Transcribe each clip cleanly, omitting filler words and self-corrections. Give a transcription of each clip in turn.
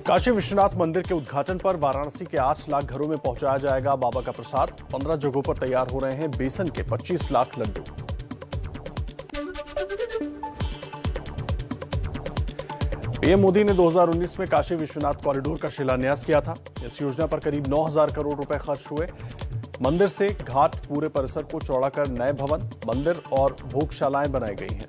काशी विश्वनाथ मंदिर के उद्घाटन पर वाराणसी के 8 लाख घरों में पहुंचाया जाएगा बाबा का प्रसाद। 15 जगहों पर तैयार हो रहे हैं बेसन के 25 लाख लड्डू। पीएम मोदी ने 2019 में काशी विश्वनाथ कॉरिडोर का शिलान्यास किया था। इस योजना पर करीब 9,000 करोड़ रुपए खर्च हुए। मंदिर से घाट पूरे परिसर को चौड़ा कर नए भवन, मंदिर और भोगशालाएं बनाई गई हैं।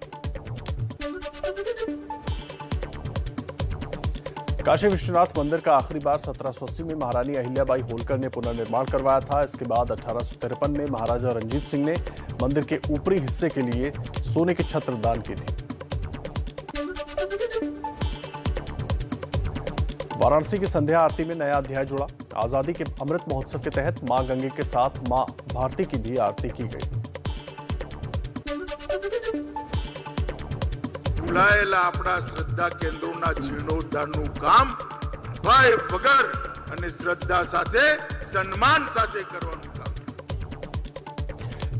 काशी विश्वनाथ मंदिर का आखिरी बार 1780 में महारानी अहिल्याबाई होलकर ने पुनर्निर्माण करवाया था। इसके बाद 1853 में महाराजा रंजीत सिंह ने मंदिर के ऊपरी हिस्से के लिए सोने की छत्र दान की थी। वाराणसी की संध्या आरती में नया अध्याय जुड़ा। आजादी के अमृत महोत्सव के तहत मां गंगे के साथ मां भारती की भी आरती की गई। ભૂલાયેલા આપણા શ્રદ્ધા કેન્દ્રોના જીર્ણોદ્ધારનું કામ ભય વગર અને શ્રદ્ધા સાથે સન્માન સાથે કરવાનું કામ।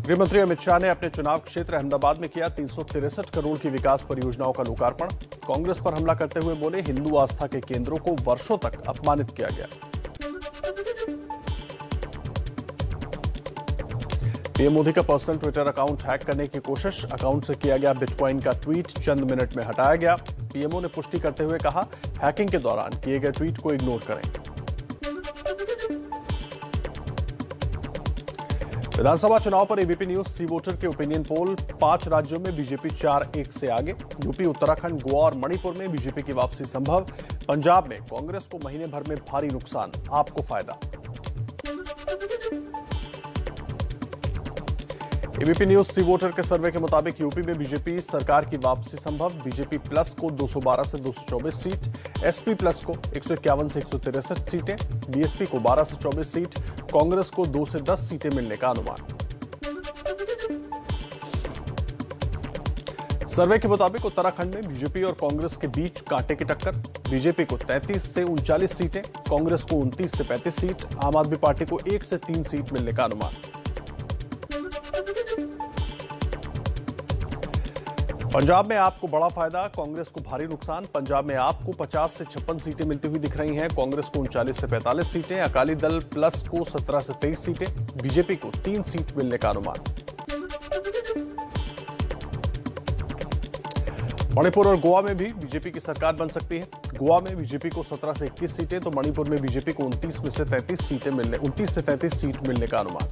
गृहमंत्री अमित शाह ने अपने चुनाव क्षेत्र अहमदाबाद में किया 363 करोड़ की विकास परियोजनाओं का लोकार्पण। कांग्रेस पर हमला करते हुए बोले, हिंदू आस्था के केंद्रों को वर्षों तक अपमानित किया गया। पीएम मोदी का पर्सनल ट्विटर अकाउंट हैक करने की कोशिश। अकाउंट से किया गया बिटकॉइन का ट्वीट चंद मिनट में हटाया गया। पीएमओ ने पुष्टि करते हुए कहा, हैकिंग के दौरान किए गए ट्वीट को इग्नोर करें। विधानसभा चुनाव पर एबीपी न्यूज सी वोटर के ओपिनियन पोल। 5 राज्यों में बीजेपी 4-1 से आगे। यूपी, उत्तराखंड, गोवा और मणिपुर में बीजेपी की वापसी संभव। पंजाब में कांग्रेस को महीने भर में भारी नुकसान, आपको फायदा। एबीपी न्यूज सी वोटर के सर्वे के मुताबिक यूपी में बीजेपी सरकार की वापसी संभव। बीजेपी प्लस को 212 से 224 सीट, एसपी प्लस को 151 से 163 सीटें, बीएसपी को 12 से 24 सीट, कांग्रेस को 2 से 10 सीटें मिलने का अनुमान। सर्वे के मुताबिक उत्तराखंड में बीजेपी और कांग्रेस के बीच कांटे की टक्कर। बीजेपी को 33 से 39 सीटें, कांग्रेस को 29 से 35 सीट, आम आदमी पार्टी को 1 से 3 सीट मिलने का अनुमान। पंजाब में आपको बड़ा फायदा, कांग्रेस को भारी नुकसान। पंजाब में आपको 50 से 56 सीटें मिलती हुई दिख रही हैं। कांग्रेस को 39 से 45 सीटें, अकाली दल प्लस को 17 से 23 सीटें, बीजेपी को 3 सीट मिलने का अनुमान। मणिपुर और गोवा में भी बीजेपी की सरकार बन सकती है। गोवा में बीजेपी को 17 से 21 सीटें तो मणिपुर में बीजेपी को 29 से 33 सीट मिलने का अनुमान।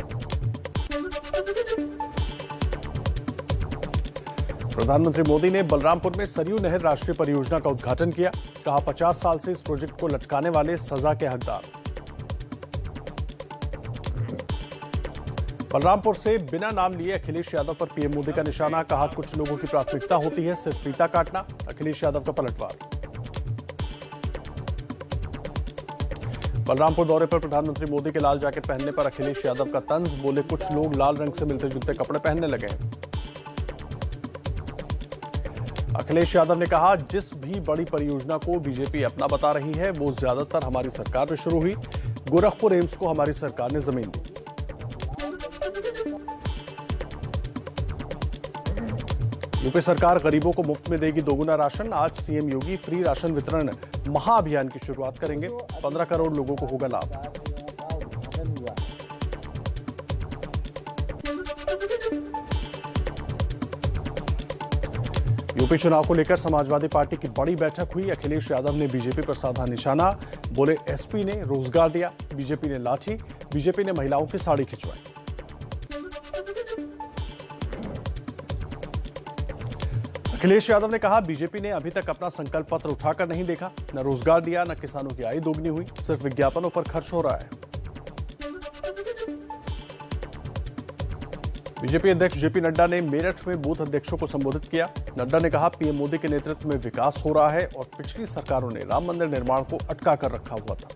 प्रधानमंत्री मोदी ने बलरामपुर में सरयू नहर राष्ट्रीय परियोजना का उद्घाटन किया। कहा, 50 साल से इस प्रोजेक्ट को लटकाने वाले सजा के हकदार। बलरामपुर से बिना नाम लिए अखिलेश यादव पर पीएम मोदी का निशाना। कहा, कुछ लोगों की प्राथमिकता होती है सिर्फ फीता काटना। अखिलेश यादव का पलटवार। बलरामपुर दौरे पर प्रधानमंत्री मोदी के लाल जैकेट पहनने पर अखिलेश यादव का तंज। बोले, कुछ लोग लाल रंग से मिलते जुलते कपड़े पहनने लगे हैं। अखिलेश यादव ने कहा, जिस भी बड़ी परियोजना को बीजेपी अपना बता रही है वो ज्यादातर हमारी सरकार में शुरू हुई। गोरखपुर एम्स को हमारी सरकार ने जमीन दी। यूपी सरकार गरीबों को मुफ्त में देगी दोगुना राशन। आज सीएम योगी फ्री राशन वितरण महाअभियान की शुरुआत करेंगे। 15 करोड़ लोगों को होगा लाभ। यूपी चुनाव को लेकर समाजवादी पार्टी की बड़ी बैठक हुई। अखिलेश यादव ने बीजेपी पर साधा निशाना। बोले, एसपी ने रोजगार दिया, बीजेपी ने लाठी, बीजेपी ने महिलाओं की साड़ी खिंचवाई। अखिलेश यादव ने कहा, बीजेपी ने अभी तक अपना संकल्प पत्र उठाकर नहीं देखा। न रोजगार दिया, न किसानों की आय दोगुनी हुई, सिर्फ विज्ञापनों पर खर्च हो रहा है। बीजेपी अध्यक्ष जेपी नड्डा ने मेरठ में बूथ अध्यक्षों को संबोधित किया। नड्डा ने कहा, पीएम मोदी के नेतृत्व में विकास हो रहा है और पिछली सरकारों ने राम मंदिर निर्माण को अटका कर रखा हुआ था।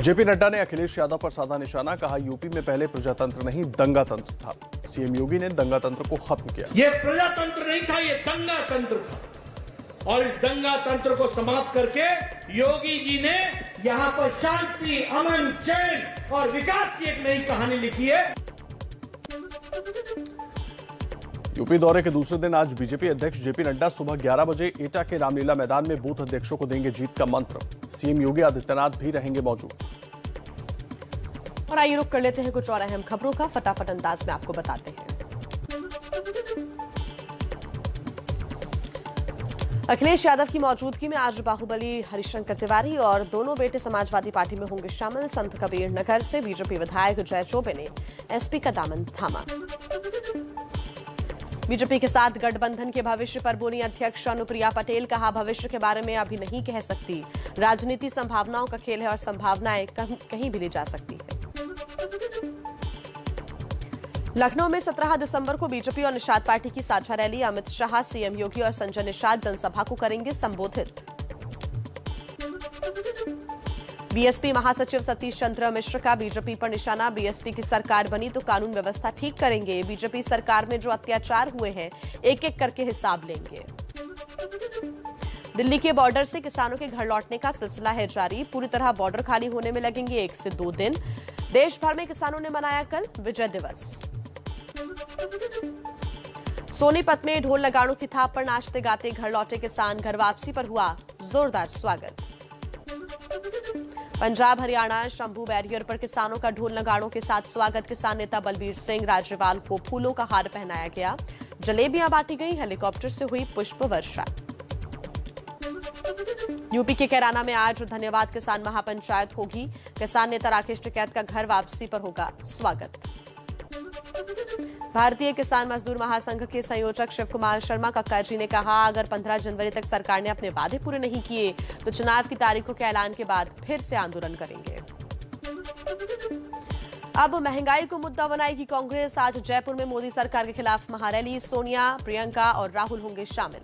जेपी नड्डा ने अखिलेश यादव पर साधा निशाना। कहा, यूपी में पहले प्रजातंत्र नहीं दंगा तंत्र था। सीएम योगी ने दंगा तंत्र को खत्म किया। ये प्रजातंत्र नहीं था, ये दंगा तंत्र था। और इस दंगा तंत्र को समाप्त करके योगी जी ने यहाँ पर शांति, अमन, चैन और विकास की एक नई कहानी लिखी है। यूपी दौरे के दूसरे दिन आज बीजेपी अध्यक्ष जेपी नड्डा सुबह 11 बजे एटा के रामलीला मैदान में बूथ अध्यक्षों को देंगे जीत का मंत्र। सीएम योगी आदित्यनाथ भी रहेंगे मौजूद। और आइए रुक कर लेते हैं कुछ और अहम खबरों का, फटाफट अंदाज में आपको बताते हैं। अखिलेश यादव की मौजूदगी में आज बाहुबली हरिशंकर तिवारी और दोनों बेटे समाजवादी पार्टी में होंगे शामिल। संत कबीर नगर से बीजेपी विधायक जय चौबे ने एसपी का दामन थामा। बीजेपी के साथ गठबंधन के भविष्य पर बोली अध्यक्ष अनुप्रिया पटेल, कहा भविष्य के बारे में अभी नहीं कह सकती, राजनीति संभावनाओं का खेल है और संभावनाएं कहीं भी ले जा सकती है। लखनऊ में 17 दिसंबर को बीजेपी और निषाद पार्टी की साझा रैली। अमित शाह, सीएम योगी और संजय निषाद जनसभा को करेंगे संबोधित। बीएसपी महासचिव सतीश चंद्र मिश्र का बीजेपी पर निशाना। बीएसपी की सरकार बनी तो कानून व्यवस्था ठीक करेंगे, बीजेपी सरकार में जो अत्याचार हुए हैं एक एक करके हिसाब लेंगे। दिल्ली के बॉर्डर से किसानों के घर लौटने का सिलसिला है जारी। पूरी तरह बॉर्डर खाली होने में लगेंगे 1 से 2 दिन। देश भर में किसानों ने मनाया कल विजय दिवस। सोनीपत में ढोल नगाड़ों की थाप पर नाचते गाते घर लौटे किसान, घर वापसी पर हुआ जोरदार स्वागत। पंजाब हरियाणा शंभू बैरियर पर किसानों का ढोल नगाड़ों के साथ स्वागत। किसान नेता बलबीर सिंह राजेवाल को फूलों का हार पहनाया गया, जलेबियां बांटी गई, हेलीकॉप्टर से हुई पुष्प वर्षा। यूपी के कैराना में आज धन्यवाद किसान महापंचायत होगी। किसान नेता राकेश टिकैत का घर वापसी पर होगा स्वागत। भारतीय किसान मजदूर महासंघ के संयोजक शिव कुमार शर्मा कक्का जी ने कहा, अगर 15 जनवरी तक सरकार ने अपने वादे पूरे नहीं किए तो चुनाव की तारीखों के ऐलान के बाद फिर से आंदोलन करेंगे। अब महंगाई को मुद्दा बनाएगी कांग्रेस। आज जयपुर में मोदी सरकार के खिलाफ महारैली। सोनिया, प्रियंका और राहुल होंगे शामिल।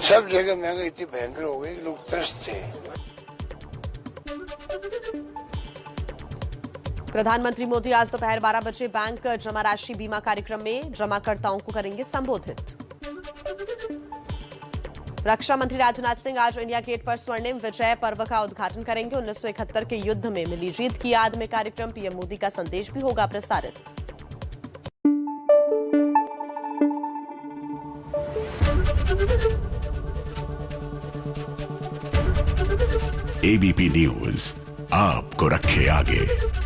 सब जगह महंगाई इतनी भयंकर हो गई, लोग त्रस्त थे। प्रधानमंत्री मोदी आज दोपहर 12 बजे बैंक जमा राशि बीमा कार्यक्रम में जमाकर्ताओं को करेंगे संबोधित। रक्षा मंत्री राजनाथ सिंह आज इंडिया गेट पर स्वर्णिम विजय पर्व का उद्घाटन करेंगे। 1971 के युद्ध में मिली जीत की याद में कार्यक्रम। पीएम मोदी का संदेश भी होगा प्रसारित। एबीपी न्यूज आपको रखे आगे।